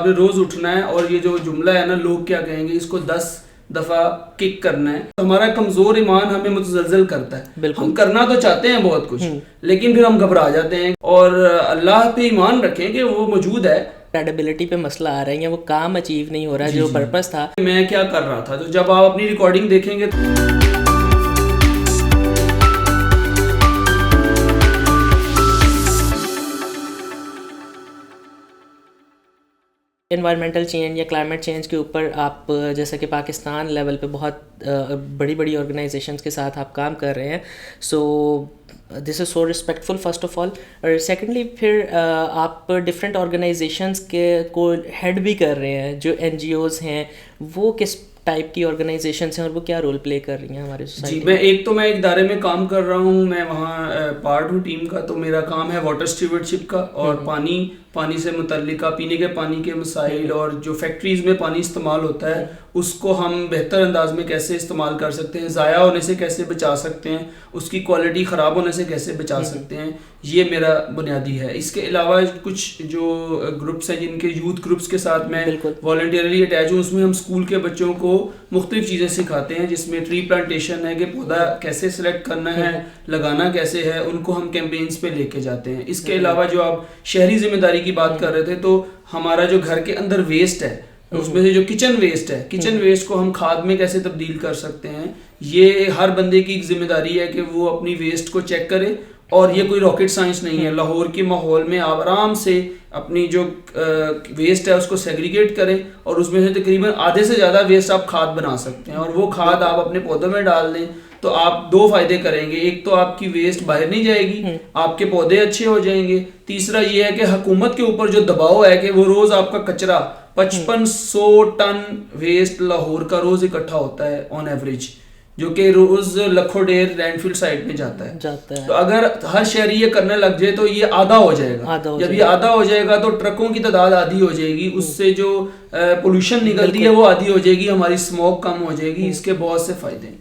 نے روز اٹھنا ہے اور یہ جو جملہ ہے نا لوگ کیا کہیں گے اس کو 10 دفعہ کک کرنا ہے. ہمارا کمزور ایمان ہمیں متزلزل کرتا ہے. ہم کرنا تو چاہتے ہیں بہت کچھ لیکن پھر ہم گھبرا جاتے ہیں. اور اللہ پہ ایمان رکھیں کہ وہ موجود ہے. کریڈیبلٹی پہ مسئلہ آ رہا ہے, وہ کام اچیو نہیں ہو رہا جو پرپس تھا. میں کیا کر رہا تھا, تو جب آپ اپنی ریکارڈنگ دیکھیں گے انوائرمنٹل چینج یا کلائمیٹ چینج کے اوپر آپ جیسا کہ پاکستان لیول پہ بہت بڑی بڑی آرگنائزیشنس کے ساتھ آپ کام کر رہے ہیں, سو دس از سو ریسپیکٹفل فرسٹ آف آل. اور سیکنڈلی پھر آپ ڈفرینٹ آرگنائزیشنس کے کو ہیڈ بھی کر رہے ہیں. جو این جی اوز ہیں وہ کس ٹائپ کی آرگنائزیشنس ہیں اور وہ کیا رول پلے کر رہی ہیں ہمارے سوسائٹی؟ میں ایک ادارے میں کام کر رہا ہوں, میں وہاں پارٹ ہوں ٹیم کا. تو میرا کام ہے واٹر اسٹیورڈشپ کا, اور پانی سے متعلقہ پینے کے پانی کے مسائل اور جو فیکٹریز میں پانی استعمال ہوتا ہے اس کو ہم بہتر انداز میں کیسے استعمال کر سکتے ہیں, ضائع ہونے سے کیسے بچا سکتے ہیں, اس کی کوالٹی خراب ہونے سے کیسے بچا سکتے ہیں, یہ میرا بنیادی ہے. اس کے علاوہ کچھ جو گروپس ہیں جن کے یوتھ گروپس کے ساتھ میں والنٹیئرلی اٹیچ ہوں, اس میں ہم اسکول کے بچوں کو مختلف چیزیں سکھاتے ہیں, جس میں ٹری پلانٹیشن ہے کہ پودا کیسے سلیکٹ کرنا ہے, لگانا کیسے ہے, ان کو ہم کیمپینز پہ لے کے جاتے ہیں. اس کے علاوہ جو آپ شہری ذمہ داری کی بات کر رہے تھے, تو ہمارا جو گھر کے اندر ویسٹ ہے اس میں سے جو کچن ویسٹ ہے, کچن ویسٹ کو ہم کھاد میں کیسے تبدیل کر سکتے ہیں, یہ ہر بندے کی ایک ذمہ داری ہے کہ وہ اپنی ویسٹ کو چیک کرے. اور یہ کوئی راکٹ سائنس نہیں ہے. لاہور کے ماحول میں آپ آرام سے اپنی جو ویسٹ ہے اس کو سیگریگیٹ کریں اور اس میں سے تقریباً آدھے سے زیادہ ویسٹ آپ کھاد بنا سکتے ہیں, اور وہ کھاد آپ اپنے پودوں میں ڈال دیں تو آپ 2 فائدے کریں گے. ایک تو آپ کی ویسٹ باہر نہیں جائے گی, آپ کے پودے اچھے ہو جائیں گے. تیسرا یہ ہے کہ حکومت کے اوپر جو دباؤ ہے کہ وہ روز آپ کا کچرا 5500 ٹن ویسٹ لاہور کا روز اکٹھا ہوتا ہے آن ایوریج, جو کہ روز لکھوں ڈیر لینڈ فل سائٹ میں جاتا ہے. تو اگر ہر شہری یہ کرنے لگ جائے تو یہ آدھا ہو جائے گا. جب یہ آدھا ہو جائے گا تو ٹرکوں کی تعداد آدھی ہو جائے گی, اس سے جو پولوشن نکلتی ہے وہ آدھی ہو جائے گی, ہماری اسموک کم ہو جائے گی. اس کے بہت سے فائدے ہیں.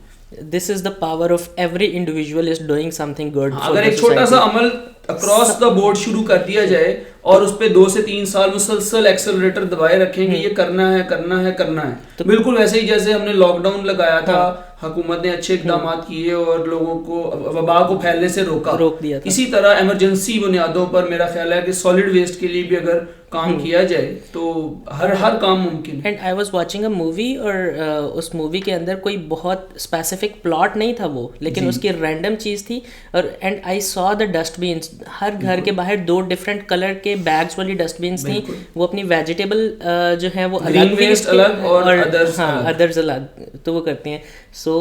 This is the power of every individual is doing something good. اگر ایک چھوٹا سا عمل اکراس دا بورڈ شروع کر دیا جائے اور اس پہ 2 سے 3 سال مسلسل ایکسلریٹر دبائے رکھیں کہ یہ کرنا ہے کرنا ہے کرنا ہے, بالکل ویسے ہی جیسے ہم نے لاک ڈاؤن لگایا تھا, حکومت نے اچھے اقدامات کیے اور لوگوں کو وبا کو پھیلنے سے روک دیا. اسی طرح ایمرجنسی بنیادوں پر میرا خیال ہے کہ سالڈ ویسٹ کے لیے بھی اگر کام کیا جائے تو ہر کام ممکن ہے. And I was watching a movie, اور اس مووی کے اندر کوئی بہت اسپیسیفک پلاٹ نہیں تھا وہ, لیکن اس کی رینڈم چیز تھی. اور اینڈ آئی سا دا ڈسٹ بینس, ہر گھر کے باہر 2 ڈفرینٹ کلر کے بیگس والی ڈسٹ بینس تھیں. وہ اپنی ویجیٹیبل جو ہے وہ الگ اور ادرز الگ تو وہ کرتے ہیں. So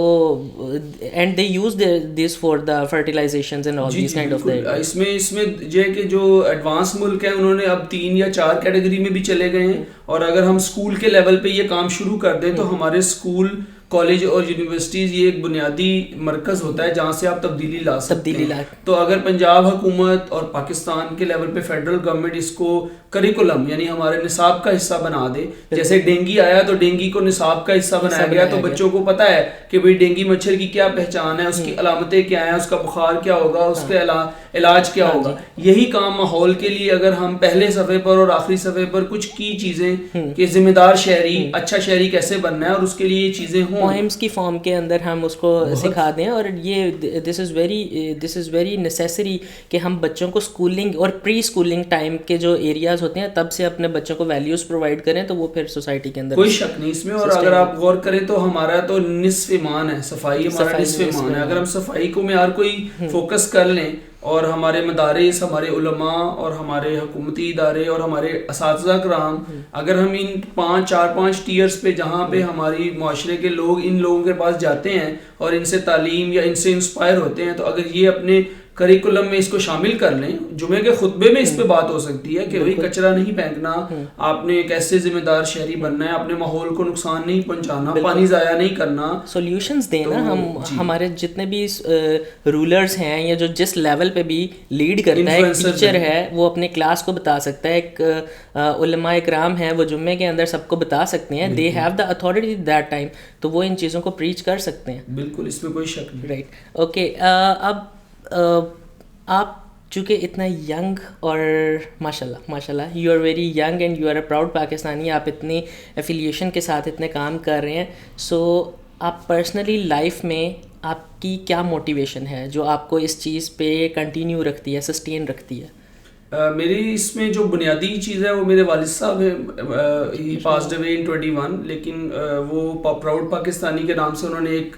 and they use this for the fertilizations and all these kind of. اس میں یہ ہے کہ جو ایڈوانس ملک ہیں انہوں نے اب 3 یا 4 کیٹیگری میں بھی چلے گئے ہیں, اور اگر ہم اسکول کے لیول پہ یہ کام شروع کر دیں تو ہمارے اسکول کالج اور یونیورسٹیز یہ ایک بنیادی مرکز ہوتا ہے جہاں سے آپ تبدیلی لا سکتے ہیں. تو اگر پنجاب حکومت اور پاکستان کے لیول پہ فیڈرل گورنمنٹ اس کو کریکولم یعنی ہمارے نصاب کا حصہ بنا دے, جیسے ڈینگی آیا تو ڈینگی کو نصاب کا حصہ بنایا گیا, تو بچوں کو پتا ہے کہ بھئی ڈینگی مچھر کی کیا پہچان ہے, اس کی علامتیں کیا ہیں, اس کا بخار کیا ہوگا, اس کا علاج کیا ہوگا. یہی کام ماحول کے لیے اگر ہم پہلے صفحے پر اور آخری صفحے پر کچھ کی چیزیں کہ ذمہ دار شہری, اچھا شہری کیسے بننا ہے, اور اس کے لیے یہ چیزیں ہوں پوئمس کی فارم کے اندر ہم اس کو سکھا دیں. اور یہ دس از ویری نیسیسری کہ ہم بچوں کو اسکولنگ اور پری اسکولنگ ٹائم کے جو ایریاز ہوتے ہیں تب سے اپنے بچوں کو ویلیوز پرووائڈ کریں, تو وہ پھر سوسائٹی کے اندر کوئی شک نہیں اس میں. اور اگر آپ غور کریں تو ہمارا تو نصف ایمان ہے, صفائی ہمارا نصف ایمان ہے. اگر ہم صفائی کو معیار کوئی فوکس کر لیں اور ہمارے مدارس, ہمارے علماء اور ہمارے حکومتی ادارے اور ہمارے اساتذہ کرام, اگر ہم ان 4-5 ٹیئرز پہ جہاں پہ ہماری معاشرے کے لوگ ان لوگوں کے پاس جاتے ہیں اور ان سے تعلیم یا ان سے انسپائر ہوتے ہیں, تو اگر یہ اپنے کریکولم میں اس کو شامل کر لیں, جمعے کے خطبے میں اس پہ بات ہو سکتی ہے کہ بھئی کچرا نہیں پھینکنا, آپ نے کیسے ذمہ دار شہری بننا ہے, اپنے ماحول کو نقصان نہیں پہنچانا, پانی ضائع نہیں کرنا. سولوشنز دیں نا. ہم ہمارے جتنے بھی رولرز ہیں یا جو جس لیول پہ بھی لیڈ کرتا ہے, ایک ٹیچر ہے وہ اپنے کلاس کو بتا سکتا ہے, ایک علماء اکرام ہیں وہ جمعے کے اندر سب کو بتا سکتے ہیں, they have the authority that time, تو وہ ان چیزوں کو پریچ کر سکتے ہیں. بالکل, اس میں کوئی شک نہیں. Right, okay. اب آپ چونکہ اتنا ینگ اور ماشاء اللہ you are very young and you are a proud Pakistani, آپ اتنی ایفیلیشن کے ساتھ اتنے کام کر رہے ہیں. سو آپ پرسنلی لائف میں آپ کی کیا موٹیویشن ہے جو آپ کو اس چیز پہ کنٹینیو رکھتی ہے, سسٹین رکھتی ہے؟ میری اس میں جو بنیادی چیز ہے وہ میرے والد صاحب ہیں, ہی پاسڈ اوے ان 21, لیکن وہ پراؤڈ پاکستانی کے نام سے انہوں نے ایک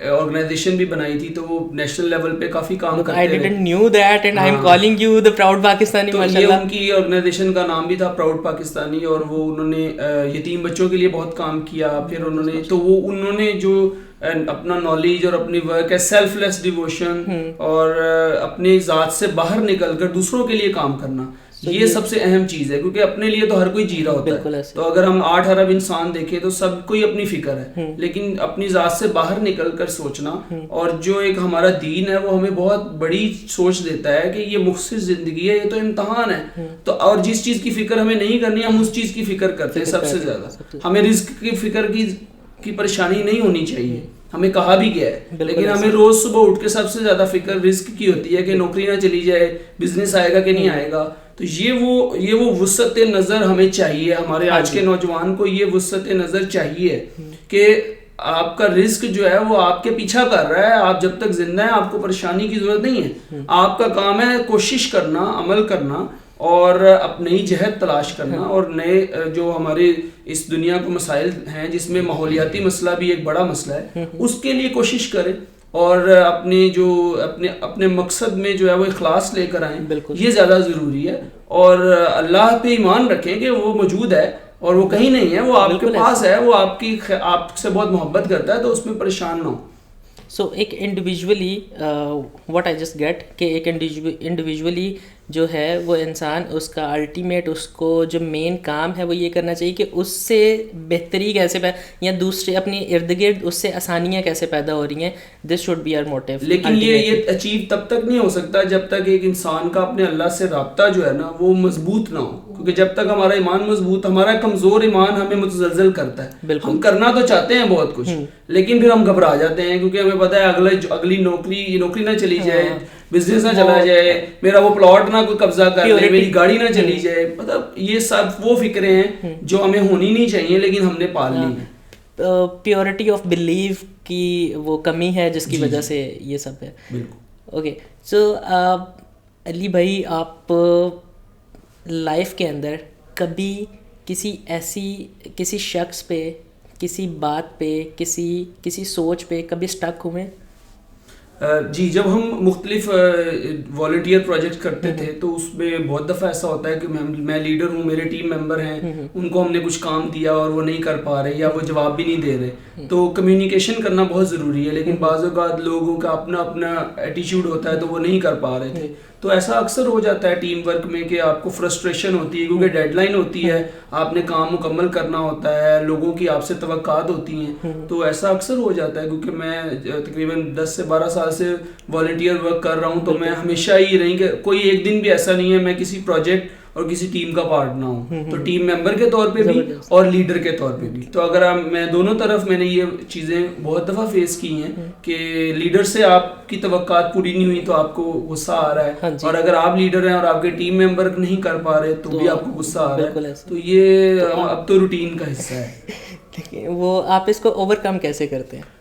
آرگنائزیشن بھی بنائی تھی, تو وہ نیشنل لیول پہ کافی کام کرتے ہیں. I didn't knew that and I'm calling you the proud Pakistani. تو یہ ان کی آرگنائزیشن کا نام بھی تھا پراؤڈ پاکستانی, اور وہ انہوں نے یتیم بچوں کے لیے بہت کام کیا. پھر انہوں نے جو اپنا نالج اور اپنی ورک ہے سیلف لیس ڈیووشن اور اپنی ذات سے باہر نکل کر دوسروں کے لیے کام کرنا, یہ سب سے اہم چیز ہے, کیونکہ اپنے لیے تو ہر کوئی جی رہا ہوتا ہے. تو اگر ہم 8 ارب انسان دیکھیں تو سب کوئی اپنی فکر ہے, لیکن اپنی ذات سے باہر نکل کر سوچنا, اور جو ایک ہمارا دین ہے وہ ہمیں بہت بڑی سوچ دیتا ہے کہ یہ مختصر زندگی ہے, یہ تو امتحان ہے. تو اور جس چیز کی فکر ہمیں نہیں کرنی, ہم اس چیز کی فکر کرتے ہیں سب سے زیادہ. ہمیں رزق کی فکر کی پریشانی نہیں ہونی چاہیے, ہمیں کہا بھی گیا ہے, لیکن ہمیں روز صبح اٹھ کے سب سے زیادہ فکر رزق کی ہوتی ہے کہ نوکری نہ چلی جائے, بزنس آئے گا کہ نہیں آئے گا. تو یہ وہ وسعت نظر ہمیں چاہیے, ہمارے آج کے نوجوان کو یہ وسعت نظر چاہیے کہ آپ کا رزق جو ہے وہ آپ کے پیچھا کر رہا ہے. آپ جب تک زندہ ہیں آپ کو پریشانی کی ضرورت نہیں ہے. آپ کا کام ہے کوشش کرنا, عمل کرنا اور اپنی جہد تلاش کرنا, اور نئے جو ہمارے اس دنیا کو مسائل ہیں جس میں ماحولیاتی مسئلہ بھی ایک بڑا مسئلہ ہے, اس کے لیے کوشش کریں اور اپنے مقصد میں جو ہے وہ اخلاص لے کر آئیں. یہ زیادہ ضروری ہے, اور اللہ پہ ایمان رکھیں کہ وہ موجود ہے اور وہ کہیں نہیں ہے, وہ آپ کے پاس ہے, وہ آپ سے بہت محبت کرتا ہے, تو اس میں پریشان نہ ہو. سو ایک individually what I just get کہ ایک انڈیویژولی جو ہے وہ انسان اس کا الٹیمیٹ اس کو جو مین کام ہے وہ یہ کرنا چاہیے کہ اس سے بہتری کیسے یا دوسرے اپنے ارد گرد اس سے آسانیاں کیسے پیدا ہو رہی ہیں. This should be our motive. لیکن یہ اچیو تب تک نہیں ہو سکتا جب تک ایک انسان کا اپنے اللہ سے رابطہ جو ہے نا وہ مضبوط نہ ہو, کیونکہ جب تک ہمارا ایمان مضبوط, ہمارا کمزور ایمان ہمیں متزلزل کرتا ہے. ہم کرنا تو چاہتے ہیں بہت کچھ, لیکن پھر ہم گھبرا جاتے ہیں, کیونکہ ہمیں پتہ ہے اگلی نوکری نہ چلی جائے, بزنس نہ چلا جائے, میرا وہ پلاٹ نہ کوئی قبضہ کر لے, میری گاڑی نہ چلی جائے. مطلب یہ سب وہ فکریں ہیں جو ہمیں ہونی نہیں چاہیے لیکن ہم نے پال لی ہیں. پیورٹی آف بلیو کی وہ کمی ہے جس کی وجہ سے یہ سب ہے. اوکے, سو علی بھائی, آپ لائف کے اندر کبھی کسی شخص پہ, کسی بات پہ, کسی سوچ پہ کبھی اسٹک ہوئے؟ جی, جب ہم مختلف والنٹیئر پروجیکٹ کرتے تھے تو اس میں بہت دفعہ ایسا ہوتا ہے کہ میں لیڈر ہوں, میرے ٹیم ممبر ہیں, ان کو ہم نے کچھ کام دیا اور وہ نہیں کر پا رہے یا وہ جواب بھی نہیں دے رہے. تو کمیونیکیشن کرنا بہت ضروری ہے, لیکن بعض اوقات لوگوں کا اپنا ایٹیچیوڈ ہوتا ہے تو وہ نہیں کر پا رہے تھے. تو ایسا اکثر ہو جاتا ہے ٹیم ورک میں کہ آپ کو فرسٹریشن ہوتی ہے, کیونکہ ڈیڈ لائن ہوتی ہے, آپ نے کام مکمل کرنا ہوتا ہے, لوگوں کی آپ سے توقعات ہوتی ہیں. تو ایسا اکثر ہو جاتا ہے, کیونکہ میں تقریباً 10 سے 12 سال سے والنٹیئر ورک کر رہا ہوں, تو میں ہمیشہ ہی رہی کہ کوئی ایک دن بھی ایسا نہیں ہے میں کسی پروجیکٹ اور کسی ٹیم کا پارٹ نہ ہوں. تو ٹیم ممبر کے طور پہ بھی اور لیڈر کے طور پہ بھی. تو اگر میں دونوں طرف میں نے یہ چیزیں بہت دفعہ فیس کی ہیں کہ لیڈر سے آپ کی توقعات پوری نہیں ہوئی تو آپ کو غصہ آ رہا ہے, اور اگر آپ لیڈر ہیں اور آپ کے ٹیم ممبر نہیں کر پا رہے تو بھی آپ کو غصہ آ رہا ہے. تو یہ اب تو روٹین کا حصہ ہے. وہ آپ اس کو اوور کم کیسے کرتے ہیں؟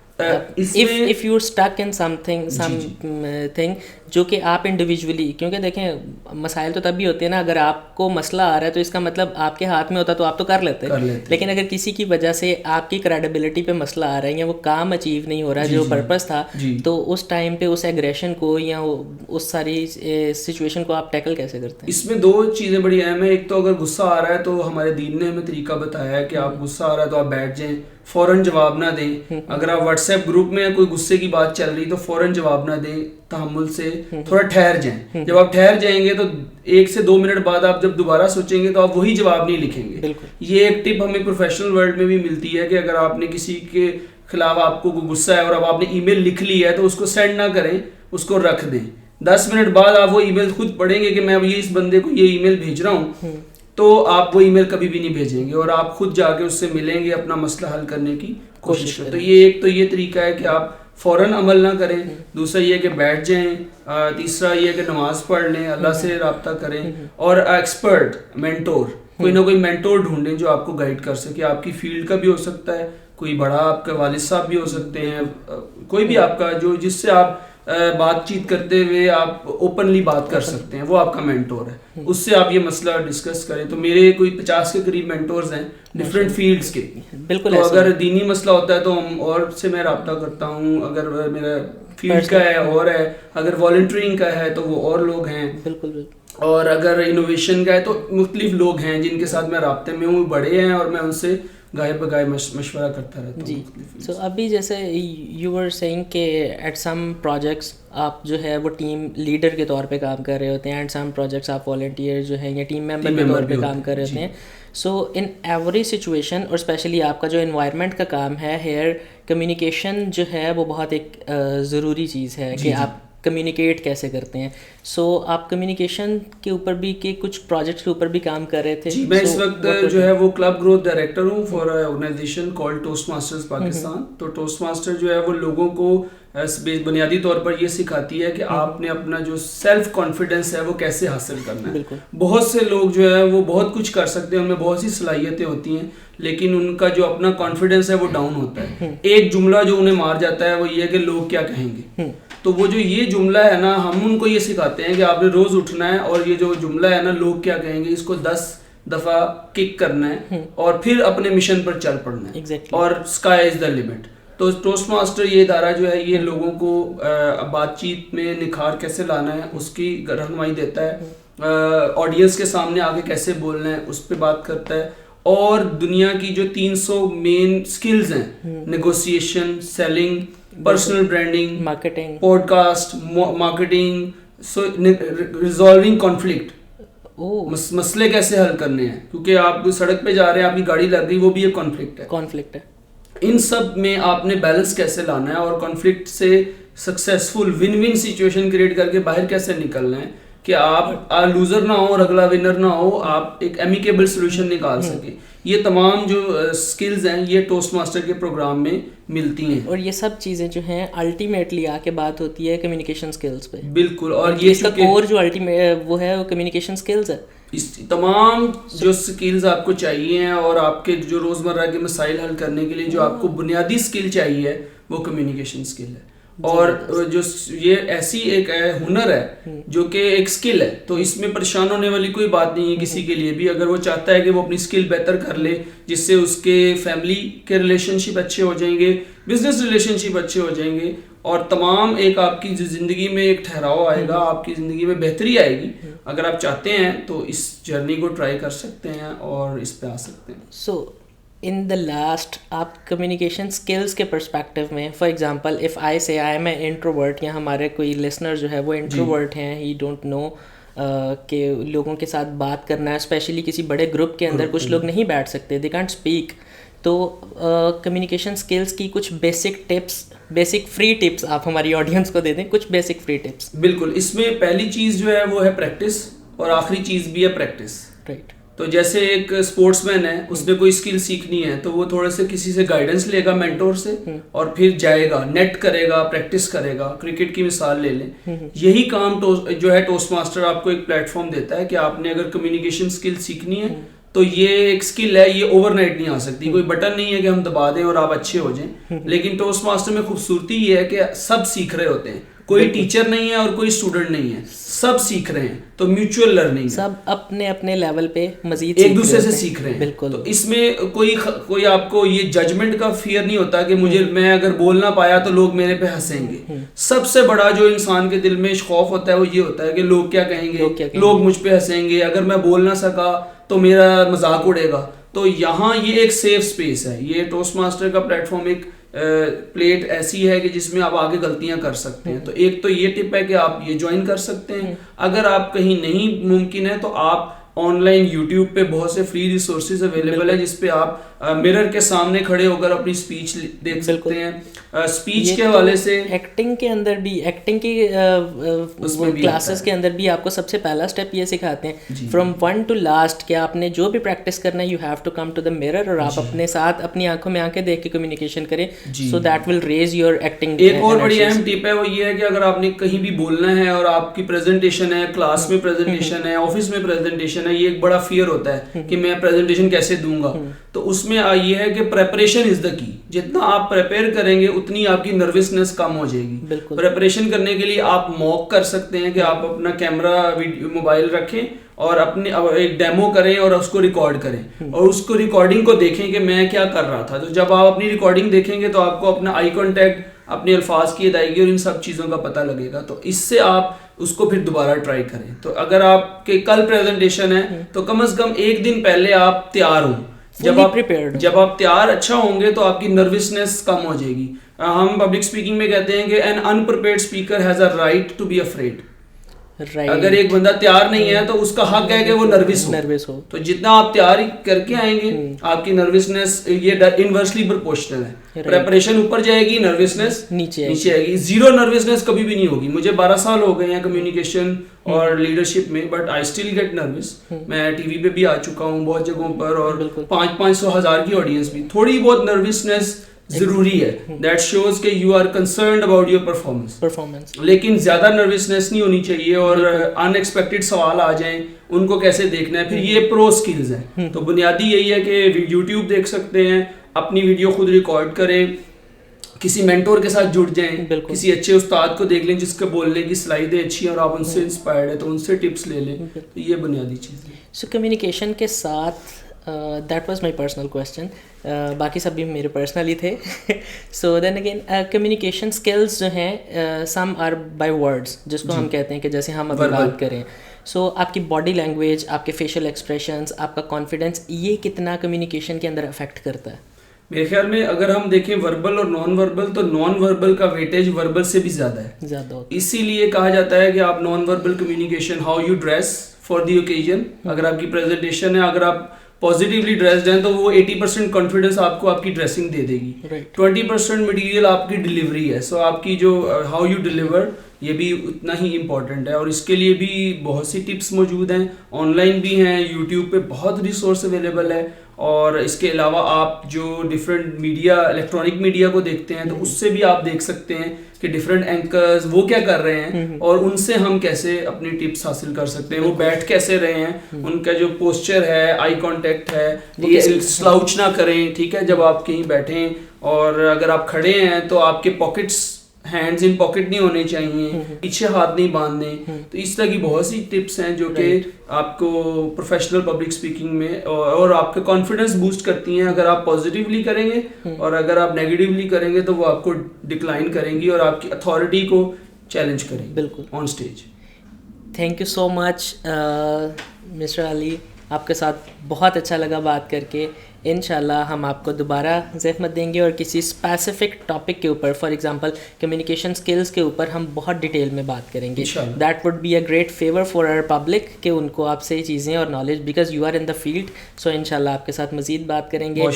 if you're stuck in something جو کہ آپ انڈیویجولی, کیونکہ دیکھیں مسائل تو تب بھی ہوتے ہیں نا, اگر آپ کو مسئلہ آ رہا ہے تو اس کا مطلب آپ کے ہاتھ میں ہوتا تو آپ تو کر لیتے, لیکن اگر کسی کی وجہ سے آپ کی کریڈیبلٹی پہ مسئلہ آ رہا ہے یا وہ کام اچیو نہیں ہو رہا جو پرپز تھا, تو اس ٹائم پہ اس ایگریشن کو یا اس ساری سچویشن کو آپ ٹیکل کیسے کرتے ہیں؟ اس میں 2 چیزیں بڑی اہم ہیں. ایک تو اگر غصہ آ رہا ہے تو ہمارے دین نے ہمیں طریقہ بتایا ہے کہ آپ غصہ آ رہا ہے تو آپ بیٹھ جائیں, فوراً جواب نہ دیں. اگر آپ واٹس ایپ گروپ میں کوئی غصے کی بات چل رہی تو فوراً جواب نہ دیں, تحمل سے تھوڑا ٹھہر جائیں. جب آپ ٹھہر جائیں گے تو 1 سے 2 منٹ بعد آپ جب دوبارہ سوچیں گے تو آپ وہی جواب نہیں لکھیں گے. یہ ایک ٹپ ہمیں پروفیشنل ورلڈ میں بھی ملتی ہے کہ اگر آپ نے کسی کے خلاف آپ کو غصہ ہے اور اب آپ نے ای میل لکھ لی ہے تو اس کو سینڈ نہ کریں, اس کو رکھ دیں. 10 منٹ بعد آپ وہ ای میل خود پڑھیں گے کہ میں یہ اس بندے کو یہ ای میل بھیج رہا ہوں, تو آپ وہ ای میل کبھی بھی نہیں بھیجیں گے اور آپ خود جا کے اس سے ملیں گے, اپنا مسئلہ حل کرنے کی کوشش کریں. تو یہ ایک تو یہ طریقہ ہے کہ آپ فوراً عمل نہ کریں, دوسرا یہ کہ بیٹھ جائیں, تیسرا یہ کہ نماز پڑھ لیں, اللہ سے رابطہ کریں, اور ایکسپرٹ مینٹور, کوئی نہ کوئی مینٹور ڈھونڈیں جو آپ کو گائیڈ کر سکے. آپ کی فیلڈ کا بھی ہو سکتا ہے, کوئی بڑا آپ کا والد صاحب بھی ہو سکتے ہیں, کوئی بھی آپ کا جو جس سے آپ بات چیت کرتے ہوئے آپ اوپنلی بات کر سکتے ہیں, وہ آپ کا مینٹور ہے. اس سے آپ یہ مسئلہ ڈسکس کریں. تو میرے کوئی 50 کے قریب مینٹورز ہیں ڈفرینٹ فیلڈس کے. بالکل, تو اگر دینی مسئلہ ہوتا ہے تو ہم اور سے میں رابطہ کرتا ہوں, اگر میرا فیلڈ کا ہے اور ہے, اگر والنٹرنگ کا ہے تو وہ اور لوگ ہیں, بالکل, اور اگر انوویشن کا ہے تو مختلف لوگ ہیں جن کے ساتھ میں رابطے میں ہوں, بڑے ہیں, اور میں ان سے گائے بگائے مشورہ کرتا رہتا ہوں. جی, سو ابھی جیسے یو ور سیئنگ کہ ایٹ سم پروجیکٹس آپ جو ہے وہ ٹیم لیڈر کے طور پہ کام کر رہے ہوتے ہیں, اینڈ سم پروجیکٹس آپ والنٹیئر جو ہیں یا ٹیم ممبر کے طور پہ کام کر رہے ہوتے ہیں. سو ان ایوری سچویشن, اور اسپیشلی آپ کا جو انوائرمنٹ کا کام ہے ہیئر, کمیونیکیشن جو ہے وہ بہت ایک ضروری چیز ہے کہ آپ کمیونیکیٹ کیسے کرتے ہیں. سو آپ کمیونیکیشن کے اوپر بھی کہ کچھ پروجیکٹس کے اوپر بھی کام کر رہے تھے. جی, میں اس وقت جو ہے وہ کلب گروتھ ڈائریکٹر ہوں for organization called Toastmasters Pakistan. تو ٹوسٹ ماسٹر جو ہے وہ لوگوں کو بنیادی طور پر یہ سکھاتی ہے کہ آپ نے اپنا جو سیلف کانفیڈنس ہے وہ کیسے حاصل کرنا ہے. بہت سے لوگ جو ہے وہ بہت کچھ کر سکتے ہیں, ان میں بہت سی صلاحیتیں ہوتی ہیں, لیکن ان کا جو اپنا کانفیڈنس ہے وہ ڈاؤن ہوتا ہے. ایک جملہ جو انہیں مار جاتا ہے وہ یہ کہ لوگ کیا کہیں گے. تو وہ جو یہ جملہ ہے نا, ہم ان کو یہ سکھاتے ہیں کہ آپ نے روز اٹھنا ہے اور یہ جو جملہ ہے نا لوگ کیا کہیں گے, اس کو 10 دفعہ کک کرنا ہے اور پھر اپنے مشن پر چل پڑنا ہے, اور اسکائی از دا لمٹ. تو ٹوسٹ ماسٹر یہ ادارہ جو ہے یہ لوگوں کو بات چیت میں نکھار کیسے لانا ہے اس کی رہنمائی دیتا ہے, آڈینس کے سامنے آگے کیسے بولنا ہے اس پہ بات کرتا ہے, اور دنیا کی جو 300 مین سکلز ہیں, negotiation, selling, personal branding, marketing, podcast, marketing, so resolving conflict, مسئلے کیسے حل کرنے ہیں, کیونکہ آپ سڑک پہ جا رہے ہیں, آپ کی گاڑی لگ گئی, وہ بھی ایک کانفلکٹ ہے. ان سب میں آپ نے بیلنس کیسے لانا ہے اور کانفلکٹ سے successful one one situation create کر کے باہر کیسے نکلنا ہے کہ آپ لوزر نہ ہو اور اگلا ونر نہ ہو, آپ ایک امیکیبل سولوشن نکال سکیں. یہ تمام جو سکلز ہیں یہ ٹوسٹ ماسٹر کے پروگرام میں ملتی ہیں, اور یہ سب چیزیں جو ہیں الٹیمیٹلی آ کے بات ہوتی ہے کمیونیکیشن سکلز پہ. بالکل, اور یہ اس کا کور جو الٹیمیٹ وہ ہے وہ کمیونیکیشن سکلز ہے. اس تمام جو سکلز آپ کو چاہیے ہیں اور آپ کے جو روزمرہ کے مسائل حل کرنے کے لیے جو آپ کو بنیادی سکل چاہیے وہ کمیونیکیشن سکل ہے. اور جو یہ ایسی ایک ہنر ہے جو کہ ایک سکل ہے, تو اس میں پریشان ہونے والی کوئی بات نہیں ہے کسی کے لیے بھی, اگر وہ چاہتا ہے کہ وہ اپنی سکل بہتر کر لے جس سے اس کے فیملی کے ریلیشن شپ اچھے ہو جائیں گے, بزنس ریلیشن شپ اچھے ہو جائیں گے, اور تمام ایک آپ کی زندگی میں ایک ٹھہراؤ آئے گا, آپ کی زندگی میں بہتری آئے گی. اگر آپ چاہتے ہیں تو اس جرنی کو ٹرائی کر سکتے ہیں اور اس پہ آ سکتے ہیں. سو ان دا لاسٹ آپ کمیونیکیشن اسکلس کے پرسپیکٹو میں, فار ایگزامپل اف آئی سے آئی ایم اے انٹروورٹ, یا ہمارے کوئی لسنر جو ہے وہ انٹروورٹ ہیں, ہی ڈونٹ نو کہ لوگوں کے ساتھ بات کرنا ہے, اسپیشلی کسی بڑے گروپ کے اندر کچھ لوگ نہیں بیٹھ سکتے, دے کانٹ اسپیک. تو کمیونیکیشن اسکلس کی کچھ basic tips, basic free tips آپ ہماری آڈینس کو دے دیں, کچھ بیسک فری ٹپس. بالکل, اس میں پہلی چیز جو ہے وہ ہے پریکٹس, اور آخری چیز بھی ہے پریکٹس. رائٹ. تو جیسے ایک اسپورٹس مین ہے, اس نے کوئی اسکل سیکھنی ہے تو وہ تھوڑے سے کسی سے گائیڈنس لے گا, مینٹور سے, اور پھر جائے گا, نیٹ کرے گا, پریکٹس کرے گا. کرکٹ کی مثال لے لیں, یہی کام جو ہے ٹوسٹ ماسٹر آپ کو ایک پلیٹ فارم دیتا ہے کہ آپ نے اگر کمیونیکیشن اسکل سیکھنی ہے تو یہ ایک اسکل ہے, یہ اوور نائٹ نہیں آ سکتی, کوئی بٹن نہیں ہے کہ ہم دبا دیں اور آپ اچھے ہو جائیں. لیکن ٹوسٹ ماسٹر میں خوبصورتی یہ ہے کہ سب سیکھ رہے ہوتے ہیں, کوئی ٹیچر نہیں ہے اور کوئی اسٹوڈنٹ نہیں ہے, سب سیکھ رہے ہیں. تو میوچل لرننگ, سب اپنے اپنے لیول پہ مزید ایک دوسرے سے سیکھ رہے ہیں. بالکل. تو اس میں کوئی آپ کو یہ ججمنٹ کا فیئر نہیں ہوتا کہ میں اگر بول نہ پایا تو لوگ میرے پہ ہنسیں گے. سب سے بڑا جو انسان کے دل میں خوف ہوتا ہے وہ یہ ہوتا ہے کہ لوگ کیا کہیں گے, لوگ مجھ پہ ہنسیں گے, اگر میں بول نہ سکا تو میرا مذاق اڑے گا. تو یہاں یہ ایک سیف اسپیس ہے. یہ ٹوسٹ ماسٹر کا پلیٹ فارم ایک پلیٹ ایسی ہے کہ جس میں آپ آگے غلطیاں کر سکتے ہیں. تو ایک تو یہ ٹپ ہے کہ آپ یہ جوائن کر سکتے ہیں. اگر آپ کہیں نہیں ممکن ہے تو آپ آن لائن یوٹیوب پہ بہت سے فری ریسورسز اویلیبل ہیں جس پہ آپ مرر کے سامنے کھڑے ہو کر اپنی اسپیچ دیکھ سکتے ہیں. اسپیچ کے حوالے سے ایکٹنگ کے اندر بھی ایکٹنگ کی کلاسز کے اندر بھی آپ کو سب سے پہلا اسٹیپ یہ سکھاتے ہیں فرام 1 to last کہ آپ نے جو بھی پریکٹس کرنا ہے you have to come to the mirror اور آپ اپنے ساتھ اپنی آنکھوں میں آنکھیں دیکھ کے کمیونیکیشن کریں so that will raise your acting. ایک اور بڑی اہم ٹپ ہے وہ یہ ہے کہ اگر آپ نے کہیں بھی بولنا ہے اور آپ کی پریزنٹیشن ہے, کلاس میں پریزنٹیشن ہے, آفس میں پریزنٹیشن ہے, یہ ایک بڑا فیئر ہوتا ہے کہ میں پریزنٹیشن کیسے دوں گا. تو اس میں یہ ہے کہ پریپریشن از دا کی. جتنا آپ پریپیئر کریں گے اتنی آپ کی نروسنس کم ہو جائے گی. پریپریشن کرنے کے لیے آپ موک کر سکتے ہیں کہ آپ اپنا کیمرہ موبائل رکھیں اور اپنے ایک ڈیمو کریں اور اس کو ریکارڈ کریں اور اس کو ریکارڈنگ کو دیکھیں کہ میں کیا کر رہا تھا. تو جب آپ اپنی ریکارڈنگ دیکھیں گے تو آپ کو اپنا آئی کانٹیکٹ, اپنے الفاظ کی ادائیگی اور ان سب چیزوں کا پتہ لگے گا. تو اس سے آپ اس کو پھر دوبارہ ٹرائی کریں. تو اگر آپ کے کل پریزنٹیشن ہے تو کم از کم ایک دن پہلے آپ تیار ہوں. جب آپ تیار اچھا ہوں گے تو آپ کی نروسنس کم ہو جائے گی. ہم پبلک اسپیکنگ میں کہتے ہیں کہ an unprepared speaker has a right to be afraid. اگر ایک بندہ تیار نہیں ہے تو اس کا حق ہے کہ وہ نروس ہو. تو جتنا آپ تیاری کر کے آئیں گے آپ کی نروسنس یہ انورسلی پرپورشنل ہے. پریپریشن اوپر جائے گی, نروسنس نیچے آئے گی. زیرو نروسنس کبھی بھی نہیں ہوگی. مجھے 12 سال ہو گئے ہیں کمیونیکیشن اور لیڈرشپ میں, but I still get nervous. میں ٹی وی پہ بھی آ چکا ہوں بہت جگہوں پر اور 500-1000 کی آڈینس بھی. تھوڑی بہت نروسنس ضروری ہے. دیٹ شوز کہ you are concerned about your performance. لیکن زیادہ نروسنس نہیں ہونی چاہیے اور ان ایکسپیکٹڈ سوال آ جائیں ان کو کیسے دیکھنا ہے. پھر یہ پرو سکلز ہیں. تو بنیادی یہی ہے کہ یوٹیوب دیکھ سکتے ہیں, اپنی ویڈیو خود ریکارڈ کریں, کسی مینٹور کے ساتھ جڑ جائیں, کسی اچھے استاد کو دیکھ لیں جس کے بولنے کی سلائیڈیں اچھی ہیں اور آپ ان سے انسپائرڈ ہیں تو ان سے ٹپس لے لیں. تو یہ بنیادی چیز ہے. سو کمیونیکیشن کے ساتھ that was my personal question, باقی سب بھی میرے پرسنل ہی تھے. سو دین اگین کمیونیکیشن اسکلز جو ہیں سم آر بائی ورڈس جس کو ہم کہتے ہیں کہ جیسے ہم ابھی بات کریں. سو آپ کی باڈی لینگویج, آپ کے فیشیل ایکسپریشنس, آپ کا کانفیڈینس, یہ کتنا کمیونیکیشن کے اندر افیکٹ کرتا ہے؟ میرے خیال میں اگر ہم دیکھیں وربل اور نان وربل تو نان وربل کا ویٹیج وربل سے بھی زیادہ ہے. اسی لیے کہا جاتا ہے کہ آپ non verbal communication, how you dress for the occasion, اگر آپ کی پریزنٹیشن ہے, اگر آپ پازیٹیولی ڈریسڈ ہیں تو وہ 80% کانفیڈنس آپ کو آپ کی ڈریسنگ دے دے گی. 20% مٹیریل آپ کی ڈلیوری ہے. سو آپ کی جو ہاؤ یو ڈلیور یہ بھی اتنا ہی امپورٹنٹ ہے اور اس کے لیے بھی بہت سی ٹپس موجود ہیں, آن لائن بھی ہیں, یوٹیوب پہ بہت ریسورس اویلیبل ہے. اور اس کے علاوہ آپ جو ڈفرینٹ میڈیا, الیکٹرانک میڈیا کو دیکھتے ہیں تو اس سے بھی آپ دیکھ سکتے ہیں کہ ڈفرینٹ اینکرز وہ کیا کر رہے ہیں اور ان سے ہم کیسے اپنی ٹپس حاصل کر سکتے ہیں. وہ بیٹھ کیسے رہے ہیں, ان کا جو پوسچر ہے, آئی کانٹیکٹ ہے, یہ سلاؤچ نہ کریں, ٹھیک ہے, جب آپ کہیں بیٹھیں. اور اگر آپ کھڑے ہیں تو آپ کے پاکٹس, ہینڈز ان پاکٹ نہیں ہونے چاہیے, پیچھے ہاتھ نہیں باندھنے. تو اس طرح کی بہت سی ٹپس ہیں جو کہ آپ کو پروفیشنل پبلک اسپیکنگ میں اور آپ کا کانفیڈنس بوسٹ کرتی ہیں. اگر آپ پازیٹیولی کریں گے اور اگر آپ نیگیٹیولی کریں گے تو وہ آپ کو ڈکلائن کریں گی اور آپ کی اتھارٹی کو چیلنج کریں گی بالکل on stage. Thank you so much mister Ali, آپ کے ساتھ بہت اچھا لگا بات کر کے. انشاءاللہ ہم آپ کو دوبارہ زحمت دیں گے اور کسی اسپیسیفک ٹاپک کے اوپر, فار ایگزامپل کمیونیکیشن اسکلس کے اوپر ہم بہت ڈیٹیل میں بات کریں گے. That would be a great favour for our public کہ ان کو آپ سے یہ چیزیں اور knowledge, because you are in the field. So انشاءاللہ آپ کے ساتھ مزید بات کریں گے.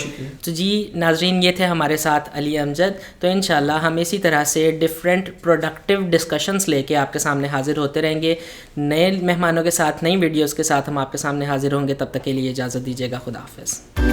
تو جی ناظرین, یہ تھے ہمارے ساتھ علی امجد. تو انشاءاللہ ہم اسی طرح سے ڈفرینٹ پروڈکٹیو ڈسکشنس لے کے آپ کے سامنے حاضر ہوتے رہیں گے, نئے مہمانوں کے ساتھ, نئی ویڈیوز کے ساتھ ہم آپ کے سامنے حاضر ہوں گے. تب تک کے لیے اجازت دیجیے گا. خدا حافظ.